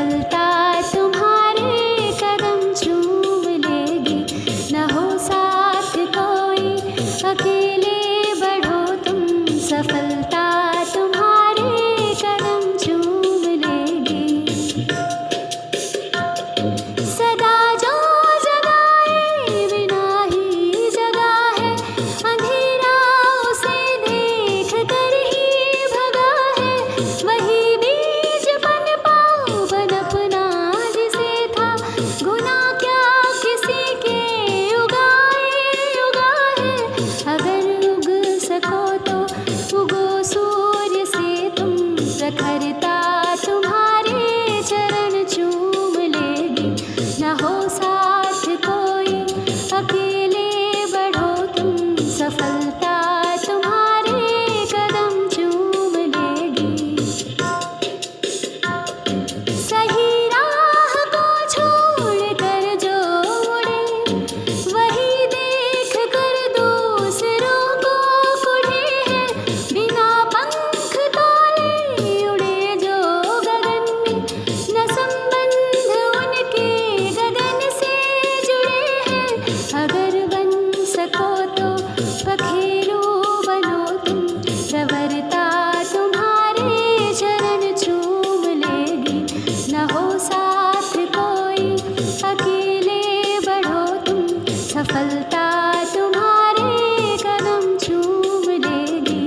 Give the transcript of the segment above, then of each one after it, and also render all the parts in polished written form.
सफलता तुम्हारे कदम चूम लेगी। न हो साथ कोई अकेले बढ़ो तुम, सफलता तुम्हारे कदम चूम लेगी। सदा जो जगाए बिना ही जगा है, अंधेरा उसे देख कर ही भगा है। वही बीज पनपा पनपना जिसे था, गुना क्या किसी के उगाए उगा है। अगर उग सको तो उगो सूर्य से तुम, प्रखरता तुम्हारे चरण चूम लेगी। न हो साथ कोई अकेले बढ़ो तुम, सफलता तुम्हारे कदम चूम लेगी। सही राह को छोड़ कर जो उड़े, वही देख कर दूसरों को कुढ़े है। बिना पंख तोले उड़े जो गगन में, न संबंध उनके गगन से जुड़े हैं। अगर बन सको तो पखेरु बनो तुम, प्रवरता तुम्हारे चरण चूम लेगी। न हो साथ कोई अकेले बढ़ो तुम, सफलता तुम्हारे कदम चूम लेगी।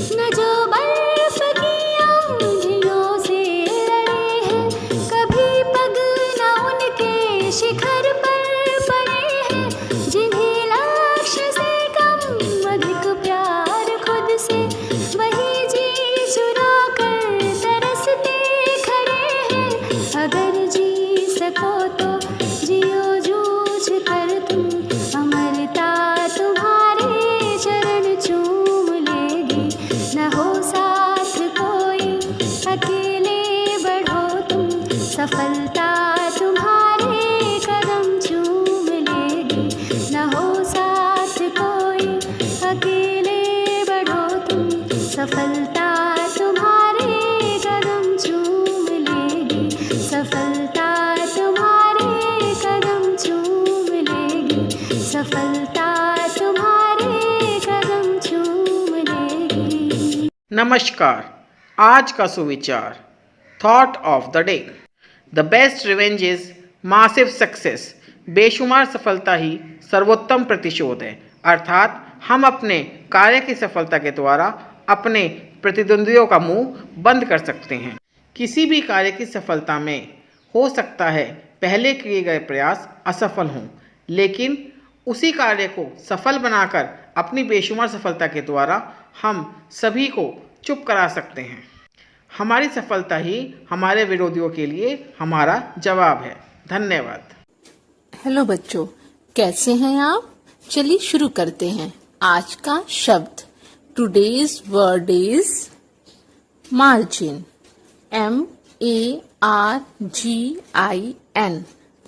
न जो बर्फ की आंधियों से लड़े हैं, कभी पग न उनके शिखर पर पड़े हैं। जिन्हें लक्ष्य से कम अधिक प्यार खुद से, वही जी चुरा कर तरसते खड़े हैं। अगर जी सको तो जियो जूझ कर तुम, अमरता तुम्हारे चरण चूम लेगी। न हो साथ कोई अकेले बढ़ो तुम, सफलता तुम्हारे कदम चूम लेगी। न हो साथ कोई अकेले बढ़ो तुम, सफलता तुम्हारे कदम चूम लेगी। सफलता तुम्हारे कदम चूम लेगी। सफलता तुम्हारे कदम चूम लेगी। नमस्कार। आज का सुविचार, thought of the day. The best revenge is massive success. बेशुमार सफलता ही सर्वोत्तम प्रतिशोध है। अर्थात हम अपने कार्य की सफलता के द्वारा अपने प्रतिद्वंदियों का मुंह बंद कर सकते हैं। किसी भी कार्य की सफलता में हो सकता है पहले किए गए प्रयास असफल हों, लेकिन उसी कार्य को सफल बनाकर अपनी बेशुमार सफलता के द्वारा हम सभी को चुप करा सकते हैं। हमारी सफलता ही हमारे विरोधियों के लिए हमारा जवाब है। धन्यवाद। हेलो बच्चों, कैसे हैं आप? चलिए शुरू करते हैं। आज का शब्द, today's word is margin. MARGIN,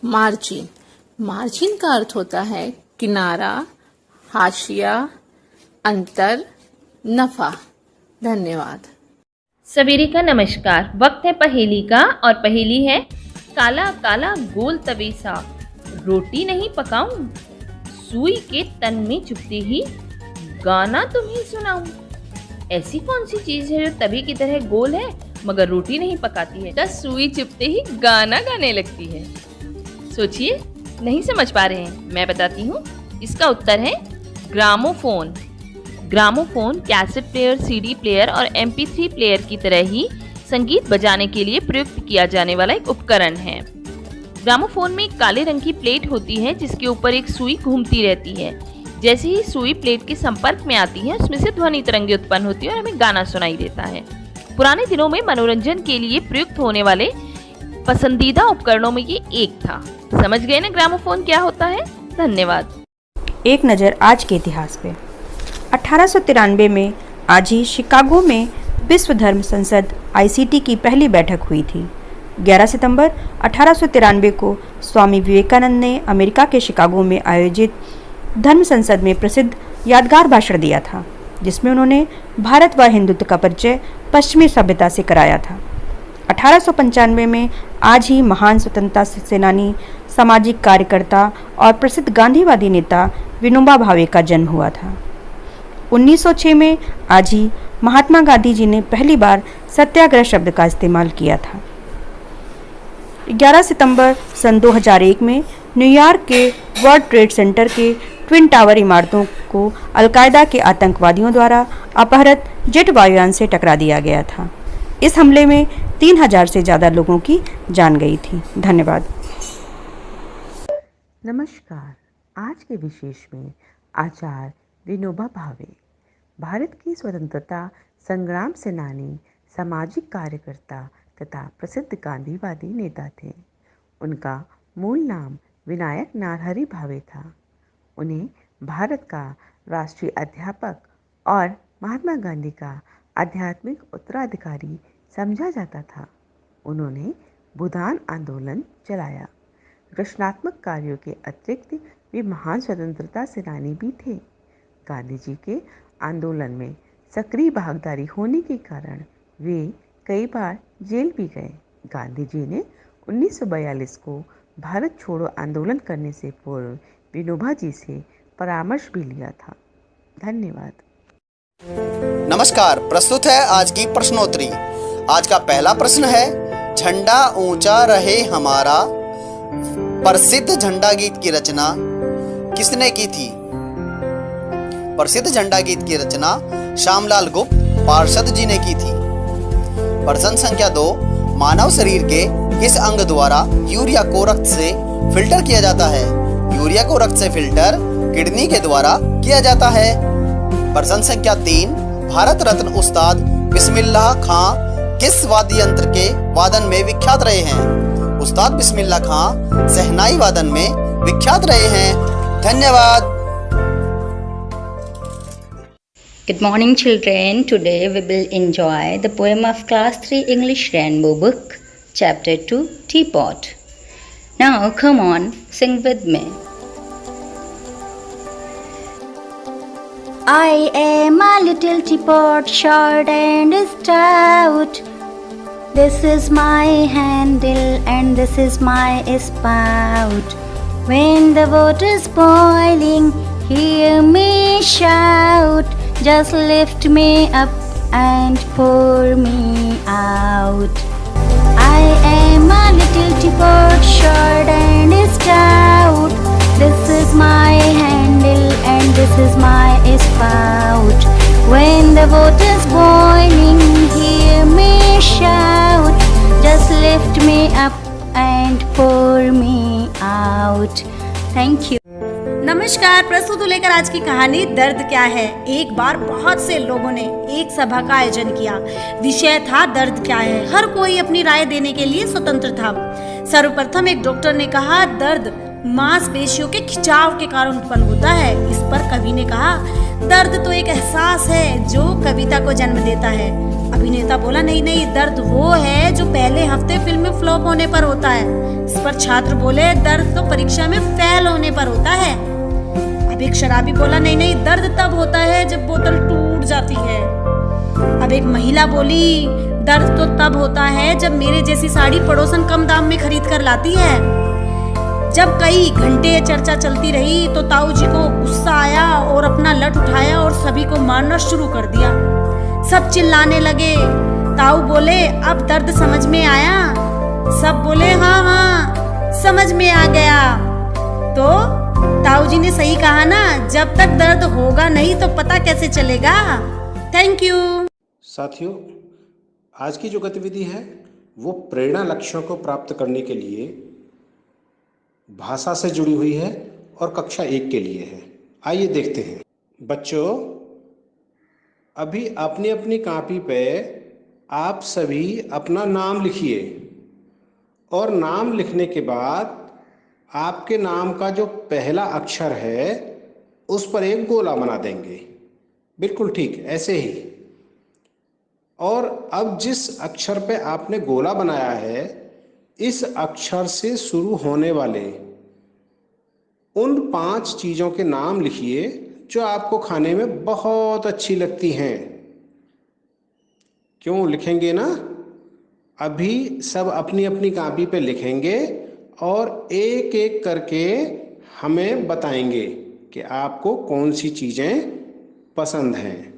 margin. Margin का अर्थ होता है किनारा, हाशिया, अंतर, नफा। धन्यवाद। सवेरे का नमस्कार। वक्त है पहेली का और पहेली है, काला काला गोल तवेसा, रोटी नहीं पकाऊं, सुई के तन में चुभते ही गाना तुम्हें सुनाऊं। ऐसी कौन सी चीज है जो तवे की तरह गोल है मगर रोटी नहीं पकाती है, बस सुई चुभते ही गाना गाने लगती है? सोचिए, नहीं समझ पा रहे हैं? मैं बताती हूँ। इसका उत्तर है gramophone. Gramophone cassette player, CD player और MP3 प्लेयर की तरह ही संगीत बजाने के लिए प्रयुक्त किया जाने वाला एक उपकरण है। ग्रामोफोन में एक काले रंग की प्लेट होती है जिसके ऊपर एक सुई घूमती रहती है। जैसे ही सुई प्लेट के संपर्क में आती है, उसमें से ध्वनि तरंगें उत्पन्न होती है और हमें गाना सुनाई देता है। पुराने दिनों में मनोरंजन के लिए प्रयुक्त होने वाले पसंदीदा उपकरणों में ये एक था। समझ गए ना ग्रामोफोन क्या होता है? धन्यवाद। एक नज़र आज के इतिहास पे। 1893 में आज ही शिकागो में विश्व धर्म संसद ICT की पहली बैठक हुई थी। 11 सितंबर 1893 को स्वामी विवेकानंद ने अमेरिका के शिकागो में आयोजित धर्म संसद में प्रसिद्ध यादगार भाषण दिया था, जिसमें उन्होंने भारत व हिंदुत्व का परिचय पश्चिमी सभ्यता से कराया था। 1895 में आज ही महान स्वतंत्रता सेनानी, सामाजिक कार्यकर्ता और प्रसिद्ध गांधीवादी नेता विनोबा भावे का जन्म हुआ था। 1906 में आज ही महात्मा गांधी जी ने पहली बार सत्याग्रह शब्द का इस्तेमाल किया था। 11 सितंबर सन 2001 में न्यूयॉर्क के वर्ल्ड ट्रेड सेंटर के ट्विन टावर इमारतों को अलकायदा के आतंकवादियों द्वारा अपहृत जेट वायुयान से टकरा दिया गया था। इस हमले में 3000 से ज़्यादा लोगों की जान गई थी। धन्यवाद। नमस्कार। आज के विशेष में आचार्य विनोबा भावे भारत की स्वतंत्रता संग्राम सेनानी, सामाजिक कार्यकर्ता तथा प्रसिद्ध गांधीवादी नेता थे। उनका मूल नाम विनायक नारहरि भावे था। उन्हें भारत का राष्ट्रीय अध्यापक और महात्मा गांधी का आध्यात्मिक उत्तराधिकारी समझा जाता था। उन्होंने भूदान आंदोलन चलाया। रचनात्मक कार्यों के अतिरिक्त वे महान स्वतंत्रता सेनानी भी थे। गांधी जी के आंदोलन में सक्रिय भागीदारी होने के कारण वे कई बार जेल भी गए। गांधी जी ने 1942 को भारत छोड़ो आंदोलन करने से पूर्व विनोबा जी से परामर्श भी लिया था। धन्यवाद। नमस्कार। प्रस्तुत है आज की प्रश्नोत्तरी। आज का पहला प्रश्न है, झंडा ऊंचा रहे हमारा प्रसिद्ध झंडा गीत की रचना किसने की थी? प्रसिद्ध झंडा गीत की रचना श्यामलाल गुप्त पार्षद जी ने की थी। प्रश्न संख्या 2, मानव शरीर के किस अंग द्वारा यूरिया को रक्त से फिल्टर किया जाता है? यूरिया को रक्त से फिल्टर किडनी के द्वारा किया जाता है। प्रश्न संख्या 3, भारत रत्न उस्ताद बिस्मिल्लाह खां किस वाद्य यंत्र के वादन में विख्यात रहे हैं? उस्ताद बिस्मिल्लाह खां शहनाई वादन में विख्यात रहे हैं। धन्यवाद। Good morning, children. Today we will enjoy the poem of Class 3 English Rainbow Book, Chapter 2, Teapot. Now, come on, sing with me. I am a little teapot, short and stout. This is my handle and this is my spout. When the water's boiling, hear me shout. Just lift me up and pour me out. I am a little teapot, short and stout. This is my handle and this is my spout. When the water's boiling, hear me shout. Just lift me up and pour me out. Thank you. नमस्कार। प्रस्तुत लेकर आज की कहानी दर्द क्या है। एक बार बहुत से लोगों ने एक सभा का आयोजन किया। विषय था दर्द क्या है। हर कोई अपनी राय देने के लिए स्वतंत्र था। सर्वप्रथम एक डॉक्टर ने कहा, दर्द मांसपेशियों के खिंचाव के कारण उत्पन्न होता है। इस पर कवि ने कहा, दर्द तो एक एहसास है जो कविता को जन्म देता है। अभिनेता बोला, नहीं, दर्द वो है जो पहले हफ्ते फिल्म में फ्लॉप होने पर होता है। इस पर छात्र बोले, दर्द तो परीक्षा में फेल होने पर होता है। अब एक शराबी बोला, नहीं, दर्द तब होता है जब बोतल टूट जाती है। अब एक महिला बोली, दर्द तो तब होता है जब मेरे जैसी साड़ी पड़ोसन कम दाम में खरीद कर लाती है। जब कई घंटे चर्चा चलती रही तो ताऊ जी को गुस्सा आया और अपना लठ उठाया और सभी को मारना शुरू कर दिया। सब चिल्लाने लगे। ताऊ बोले, अब दर्द समझ में आया? सब बोले, हाँ, समझ में आ गया। तो ताऊ जी ने सही कहा ना, जब तक दर्द होगा नहीं तो पता कैसे चलेगा। Thank you. साथियों, आज की जो गतिविधि है वो प्रेरणा लक्ष्यों को प्राप्त करने के लिए भाषा से जुड़ी हुई है और कक्षा 1 के लिए है। आइए देखते हैं। बच्चों, अभी अपनी अपनी कॉपी पे आप सभी अपना नाम लिखिए और नाम लिखने के बाद आपके नाम का जो पहला अक्षर है उस पर एक गोला बना देंगे। बिल्कुल ठीक ऐसे ही। और अब जिस अक्षर पे आपने गोला बनाया है, इस अक्षर से शुरू होने वाले उन 5 चीज़ों के नाम लिखिए जो आपको खाने में बहुत अच्छी लगती हैं। क्यों लिखेंगे ना? अभी सब अपनी अपनी कॉपी पे लिखेंगे और एक एक करके हमें बताएंगे कि आपको कौन सी चीज़ें पसंद हैं।